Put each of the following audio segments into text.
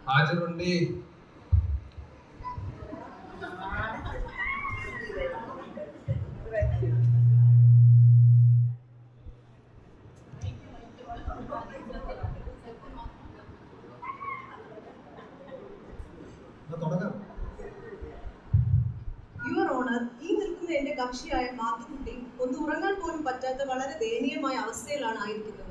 ഹാജറുണ്ട്. Your honour, ഈ നിൽക്കുന്ന എന്റെ കക്ഷിയായ മാത്തുക്കുട്ടി ഒന്ന് ഉറങ്ങാൻ പോലും പറ്റാത്ത വളരെ ദയനീയമായ അവസ്ഥയിലാണ് ആയിരിക്കുന്നത്.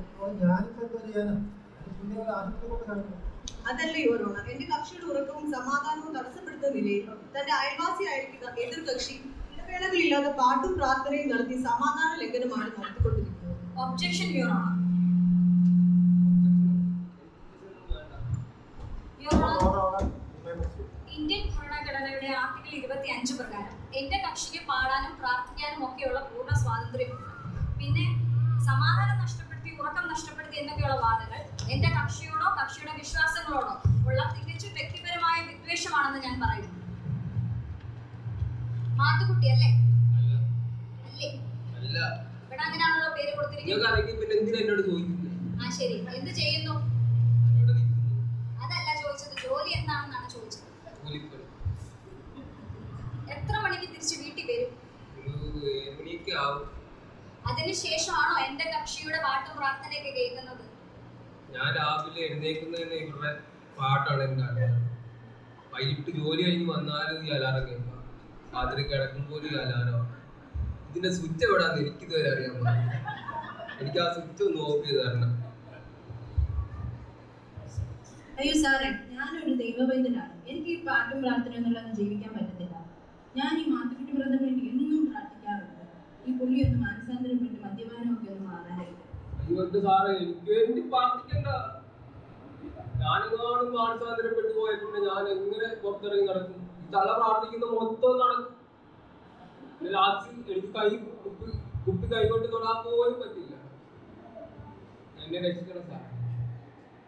അതല്ല യുവർ ഓണർ, എന്റെ കക്ഷിയുടെ ഉറക്കവും സമാധാനവും തടസ്സപ്പെടുത്തുന്ന നിലയിൽ തന്റെ അയൽവാസിയായിരിക്കുന്ന എതിർ കക്ഷി ഇടവേളകളില്ലാതെ പാട്ടും പ്രാർത്ഥനയും നടത്തി സമാധാന ലംഘനമാണ് നടത്തിക്കൊണ്ടിരിക്കുന്നത്. Objection your honour. ഇന്ത്യൻ ഭരണഘടനയുടെ ആർട്ടിക്കിൾ 25 പ്രകാരം എന്റെ കക്ഷിക്ക് പാടാനും പ്രാർത്ഥിക്കാനും ഒക്കെയുള്ള പൂർണ്ണ സ്വാതന്ത്ര്യമുണ്ട്. പിന്നെ സമാധാനം നഷ്ടപ്പെടുത്തി, ഉറക്കം നഷ്ടപ്പെടുത്തി എന്നൊക്കെയുള്ള വാദങ്ങൾ എന്റെ കക്ഷിയോടോ കക്ഷിയുടെ വിശ്വാസങ്ങളോടോ ഉള്ള തികച്ചും വ്യക്തിപരമായ വിദ്വേഷമാണെന്ന് ഞാൻ പറയുന്നു. മാത്തുക്കുട്ടി അല്ലേ? അല്ലേ? ഇവിടെ അങ്ങനെയാണല്ലോ പേര് കൊടുത്തിരിക്കുന്നത്. ആ ശരി, എന്ത് ചെയ്യുന്നു? അതല്ല ചോദിച്ചത്, ജോലി എന്താണെന്നാണ് ചോദിച്ചത്. എത്ര മണിക്ക് തിരിച്ച് വീട്ടിൽ വരും? അതിനുശേഷമാണോ എന്റെ കക്ഷിയുടെ പാട്ടും പ്രാർത്ഥനയൊക്കെ കേൾക്കുന്നത്? ഞാൻ രാവിലെ എഴുന്നേക്കുന്നതന്നെ ഇവരുടെ പാട്ടാണ് എന്റെ അലാറം. വൈകിട്ട് ജോലി കഴിഞ്ഞ് വന്നാലും ഈ അലാറം കേൾക്കാം. രാത്രി കിടക്കുമ്പോൾ ഈ അലാറം. ഇതിന്റെ സ്വിച്ച് എവിടാന്ന് എനിക്കിതുവരെ അറിയാൻ പാടില്ല. എനിക്ക് ആ സ്വിച്ച് ഒന്ന് ഓഫ് ചെയ്ത് തരണം. അയ്യോ സാറേ, ഞാനൊരു ദൈവവൈദ്യനാണ്. എനിക്ക് ഈ പാട്ടും പ്രാർത്ഥന എന്നുള്ളതൊന്നും ജീവിക്കാൻ പറ്റത്തില്ല. ഞാൻ ഈ മാത്തുക്കുട്ടി വ്രതം വേണ്ടി എന്നും പ്രാർത്ഥിക്കാറുണ്ട്. ഈ പുള്ളി ഒന്ന് മാനസാന്തരപ്പെട്ട് മദ്യപാനമൊക്കെ ഒന്ന് മാറാനായിട്ട്. അയ്യോ സാറേ, എനിക്ക് വേണ്ടി പ്രാർത്ഥിക്കണ്ട. ഞാനെങ്ങാനും മാനസാന്തരപ്പെട്ടു പോയ പിന്നെ ഞാൻ എങ്ങനെ പുറത്തിറങ്ങി നടക്കും? ഈ തല പ്രാർത്ഥിക്കുന്ന മൊത്തം നടക്കും. ലാസ്റ്റ് എനിക്ക് കുപ്പി കൈകൊണ്ട് തൊടാൻ പോലും പറ്റില്ല. എന്നെ രക്ഷിക്കണം സാർ.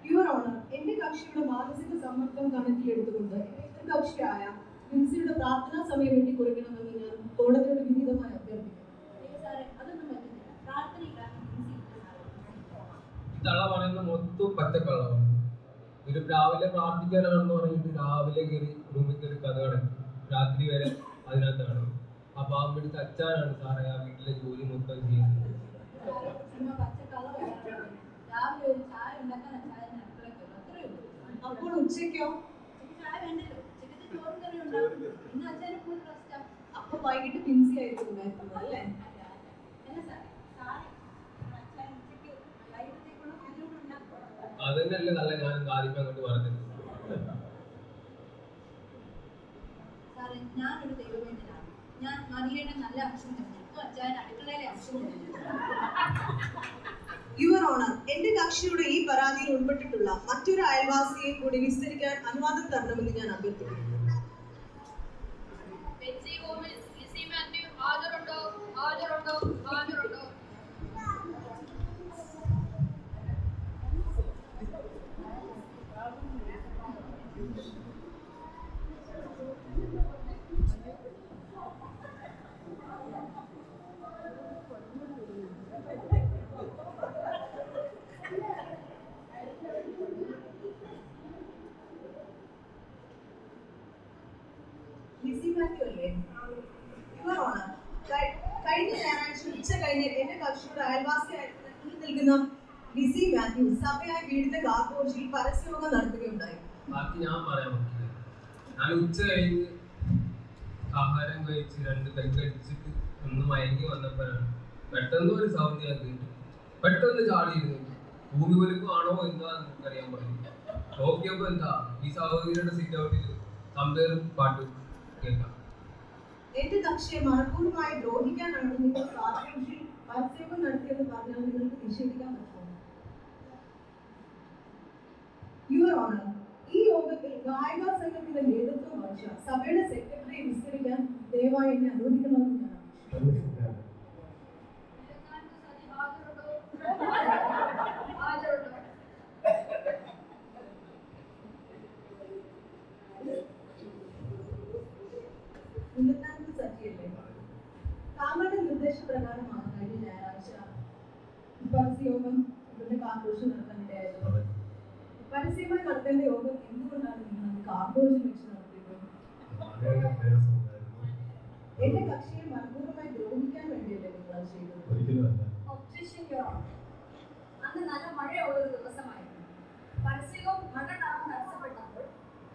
യുവർ ഓണർ, എന്റെ കക്ഷിയുടെ മാനസിക സമ്മർദ്ദം കണക്കിലെടുത്തുകൊണ്ട് എതിർ കക്ഷിയായ ലിൻസിയുടെ പ്രാർത്ഥനാ സമയം വേണ്ടി കുറിക്കണമെന്ന് ഞാൻ കോടതിയോട് വിനീതമായി അഭ്യർത്ഥിക്കുന്നു. അതൊന്നും പറ്റുന്നില്ല. പ്രാർത്ഥനയില്ലാതെ തള്ള പറയുന്ന മൊത്തം പച്ചക്കള്ളമാണ്. ഒരു രാവിലെ പ്രാർത്ഥിക്കാനാണെന്ന് പറഞ്ഞിട്ട് രാവിലെ കയറി റൂമിൽ കയറി കഥ കിടക്കും. രാത്രി വരെ അതിനകത്താണ്. ആ പാവം പിടിച്ച് അച്ഛനാണ് സാറേ ആ വീട്ടിലെ ജോലി മൊത്തം ചെയ്യുന്നത്. അപ്പോൾ ഉച്ചയ്ക്കോ? അപ്പൊ വൈകിട്ട് പിൻസി ആയിരിക്കും ഉണ്ടായിരുന്നത് അല്ലേ? അതന്നെയല്ലേ നല്ല ഞാൻ ആദ്യം അങ്ങോട്ട് പറഞ്ഞത്. ഞാനൊരു ദൈവവേദനാണ്. ഞാൻ മറിയുടെ നല്ല അംശം തിരഞ്ഞെടുത്തു, അച്ചായൻ അടുക്കളയിലെ അംശം തിരഞ്ഞെടുത്തു. യുവർ ഓണർ, എന്റെ കക്ഷിയുടെ ഈ പരാതിയിൽ ഉൾപ്പെട്ടിട്ടുള്ള മറ്റൊരു അയൽവാസിയെ കൂടി വിസ്തരിക്കാൻ അനുവാദം തരണമെന്ന് ഞാൻ അഭ്യർത്ഥിക്കുന്നു. യുവർ ഓണർ, കഴിഞ്ഞ ഞായറാഴ്ച ഉച്ച കഴിഞ്ഞ് എന്റെ കക്ഷിയുടെ അയൽവാസിയായിരുന്ന ഈ നിൽക്കുന്ന ലിസി മാത്യു സഭയായി വീടിന്റെ ഗാർബോർഡിൽ പരസ്യയോഗം നടത്തുകയുണ്ടായി. ബാക്കി ഞാൻ പറയാൻ പറ്റില്ല. ഞാൻ ഉച്ച കഴിഞ്ഞ് ആഹാരം കഴിച്ച് 2 പെങ്കടിച്ചിട്ട് ഒന്ന് മയങ്ങി വന്നപ്പോഴാണ് പെട്ടെന്ന് ഒരു സൗണ്ട് ഞാൻ കേട്ടു. പെട്ടെന്ന് ചാടിയിരുന്നു. ഭൂമി വലിപ്പമാണോ എന്താ അറിയാൻ പാടില്ല. നോക്കിയപ്പോ എന്താ ഈ സഹോദരിയുടെ സിറ്റ് ഔട്ടിൽ കമ്പയറും പാട്ടും കേൾക്കാം. എന്റെ കക്ഷിയെ മനഃപൂർവ്വമായി ദ്രോഹിക്കാനാണ് നിങ്ങൾ ഗാർബോർഡിൽ പരസ്യയോഗം നടത്തിയെന്ന് പറഞ്ഞാൽ നിങ്ങൾക്ക് നിഷേധിക്കാൻ പറ്റുമോ? യുവർ ഓണർ, ഈ യോഗത്തിൽ ഗായിക സംഘത്തിന്റെ നേതൃത്വം വഹിച്ച സഭയുടെ സെക്രട്ടറിയെ വിസ്തരിക്കാൻ ദയവായി എന്നെ അനുവദിക്കണമെന്ന് ഞാൻ നിർദ്ദേശപ്രകാരമാണ് കഴിഞ്ഞ ഞായറാഴ്ച പരസ്യയോഗം ഇവിടെ കാർപോറേഷൻ നടത്താനിടയായത്. പരസ്യമായി നടത്തേണ്ട യോഗം എന്തുകൊണ്ടാണ് നിങ്ങൾ അത് കാർപോറേഷൻ വെച്ച് നടത്തിയത്? എന്റെ കക്ഷിയെ മനഃപൂർവ്വമായി ദ്രോഹിക്കാൻ വേണ്ടിയല്ലേ നിങ്ങൾ അത് ചെയ്തത്? Objection your honour. അന്ന് നല്ല മഴയുള്ള ഒരു ദിവസമായിരുന്നു. പരസ്യവും മഴ കാരണം തടസ്സപ്പെട്ടപ്പോൾ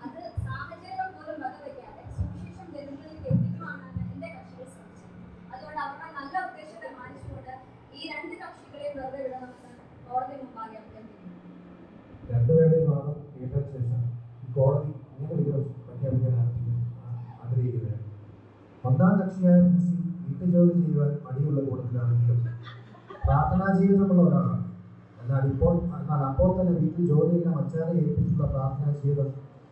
അത് സാഹചര്യങ്ങൾ പോലും വകവയ്ക്കാതെ സുവിശേഷം ജനങ്ങളിലേക്ക് എത്തിക്കുവാനാണ് എന്റെ കക്ഷികൾ ശ്രമിച്ചത്. അതുകൊണ്ട് അവരുടെ നല്ല ഉദ്ദേശത്തെ മാനിച്ചുകൊണ്ട് ഈ രണ്ട് കക്ഷികളെയും വെറുതെ വിടണമെന്ന് കോടതി മുമ്പാകെ അഭ്യർത്ഥിക്കുന്നു. രണ്ടുപേരുടെയും വാദം കേട്ടതിന് ശേഷം കോടതി ഇങ്ങനെ പ്രഖ്യാപിക്കാൻ ആഗ്രഹിക്കുകയാണ്. ഒന്നാം കക്ഷിയായ ബിസി വീട്ടുജോലി ചെയ്യുവാൻ മടിയുള്ള കൂട്ടത്തിലാണെങ്കിലും പ്രാർത്ഥനാ ജീവിതമുള്ള ഒരാളാണ്. എന്നാൽ അപ്പോൾ തന്നെ വീട്ടിൽ ജോലിയെല്ലാം അച്ചാരെ ഏൽപ്പിച്ചുള്ള പ്രാർത്ഥനാ ജീവിതം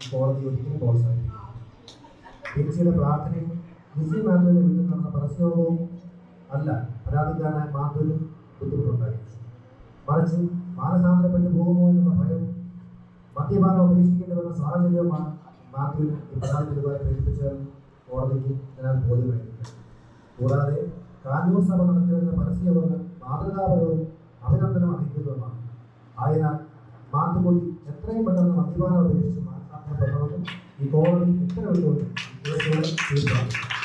കോടതി ഒരിക്കലും പ്രോത്സാഹിപ്പിക്കും. ബിസിയുടെ പ്രാർത്ഥനയും ബിസി മാത്യുവിന്റെ വീട്ടിൽ നടന്ന പരസ്യവും അല്ല പരാതിക്കാരനായ മാത്യുവിനും ബുദ്ധിമുട്ടുണ്ടായി. മറിച്ച് മാനസാന്തരപ്പെട്ടു പോകുമോ എന്നുള്ള ഭയവും മദ്യപാനം ഉപേക്ഷിക്കേണ്ടി വരുന്ന സാഹചര്യവുമാണ് മാത്യുവിന് ഈ പരാതി ഇതുവരെ പ്രേരിപ്പിച്ചതെന്ന് കോടതിക്ക് അതിനാൽ ബോധ്യമായിരിക്കും. കൂടാതെ കാഞ്ഞൂർ സഭ നടത്തിവരുന്ന പരസ്യയോഗങ്ങൾ മാതൃകാപരവും അഭിനന്ദനം അർഹിക്കുന്നതുമാണ്. ആയതിനാൽ മാത്തുകുട്ടി എത്രയും പെട്ടെന്ന് മദ്യപാനം ഉപേക്ഷിച്ച് മാനസാന്തരപ്പെട്ടവർക്ക് ഈ കോടതി ഉത്തരവിട്ടുകൊണ്ട് കേസുകൾ തീർപ്പാക്കും.